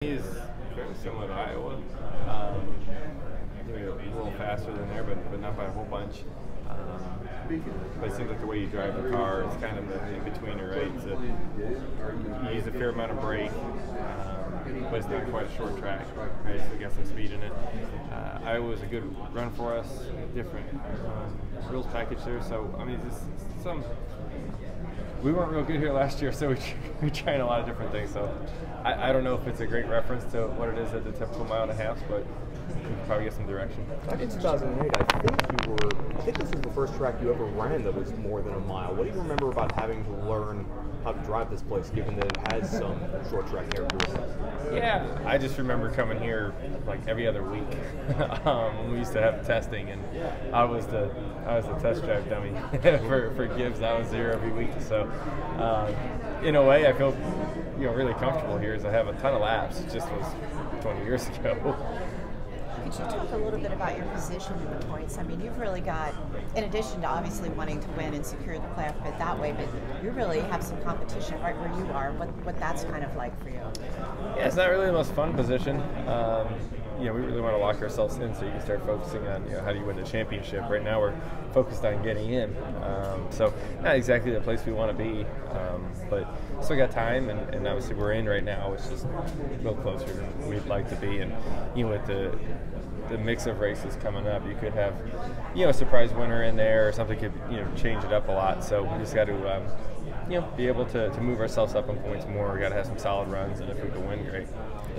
He's fairly similar to Iowa. Maybe a little faster than there, but not by a whole bunch. But it seems like the way you drive the car is kind of the in-betweener, right? So you use a fair amount of brake, but it's not quite a short track, right? So you got some speed in it. Iowa was a good run for us, different rules package there. So, I mean, we weren't real good here last year, so we're trying a lot of different things. So I don't know if it's a great reference to what it is at the typical mile and a half, but we can probably get some direction. Back in 2008, I think this was the first track you ever ran that was more than a mile. What do you remember about having to learn how to drive this place, given that it has some short track characteristics? Yeah, I just remember coming here like every other week when we used to have testing, and I was the test drive dummy for Gibbs. I was there every week, so in a way, I feel really comfortable here, as I have a ton of laps. It just was 20 years ago. Could you talk a little bit about your position in the points? I mean, you've really got, in addition to obviously wanting to win and secure the playoff bid that way, but you really have some competition right where you are. What that's kind of like for you? Yeah, it's not really the most fun position. We really want to lock ourselves in so you can start focusing on how do you win the championship. Right now we're focused on getting in, so not exactly the place we want to be, but still got time, and obviously we're in right now, which is a little closer than we'd like to be. And with the mix of races coming up, you could have a surprise winner in there, or something could change it up a lot. So we just got to be able to move ourselves up in points more. We got to have some solid runs, and if we can win, great.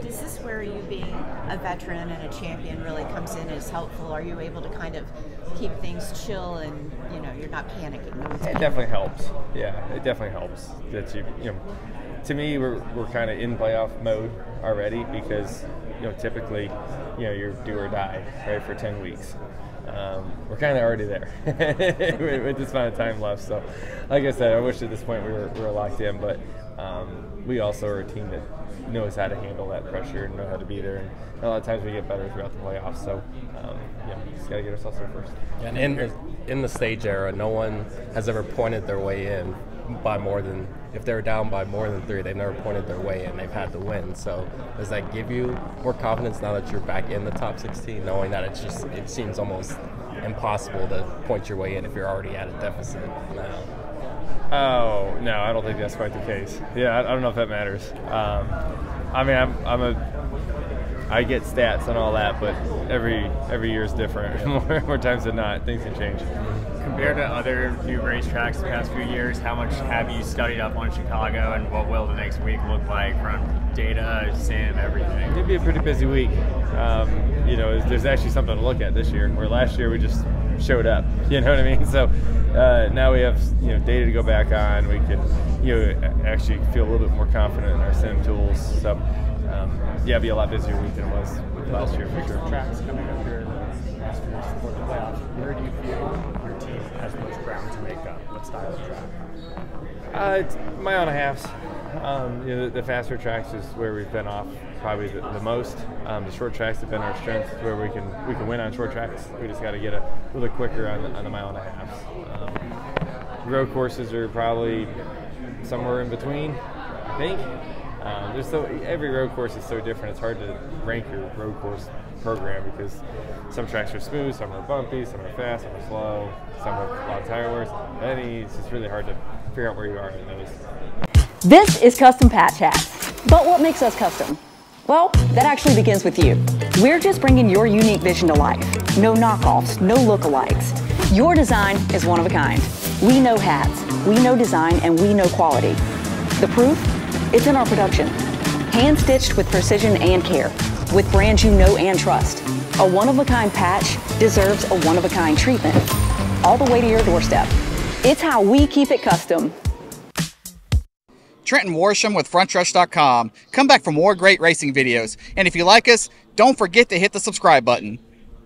Is this where you being a veteran and a champion really comes in and is helpful? Are you able to kind of keep things chill and you're not panicking? It definitely helps. Yeah, it definitely helps that to me, we're kind of in playoff mode already, because typically you're do or die, right, for 10 weeks. We're kind of already there with this amount of time left. So, like I said, I wish at this point we were locked in, but we also are a team that knows how to handle that pressure and know how to be there. And a lot of times we get better throughout the playoffs. So, just got to get ourselves there first. And in the stage era, no one has ever pointed their way in by more than, if they're down by more than 3, they've never pointed their way in. They've had to win. So does that give you more confidence now that you're back in the top 16, knowing that it seems almost impossible to point your way in if you're already at a deficit now? Oh, no, I don't think that's quite the case. Yeah, I don't know if that matters. I mean, I get stats and all that, but every year is different. more times than not, things can change. Compared to other new racetracks the past few years, how much have you studied up on Chicago, and what will the next week look like from data, sim, everything? It'll be a pretty busy week. There's actually something to look at this year, where last year we just showed up. You know what I mean? So now we have data to go back on. We can actually feel a little bit more confident in our sim tools. So it'll be a lot busier week than it was last year for sure. Tracks coming up here in the last few years before the playoffs. Where do you feel your team has the most ground to make up? What style of track? It's mile and a halves. The faster tracks is where we've been off probably the most. The short tracks have been our strength, where we can win on short tracks. We just got to get a little quicker on the mile and a half. Road courses are probably somewhere in between, I think. Every road course is so different. It's hard to rank your road course program, because some tracks are smooth, some are bumpy, some are fast, some are slow, some have a lot of tire wears. It's just really hard to figure out where you are in those. This is Custom Patch Hats. But what makes us custom? Well, that actually begins with you. We're just bringing your unique vision to life. No knockoffs, no lookalikes. Your design is one of a kind. We know hats, we know design, and we know quality. The proof? It's in our production. Hand-stitched with precision and care, with brands you know and trust. A one-of-a-kind patch deserves a one-of-a-kind treatment, all the way to your doorstep. It's how we keep it custom. Trenton Worsham with FrontStretch.com. Come back for more great racing videos. And if you like us, don't forget to hit the subscribe button.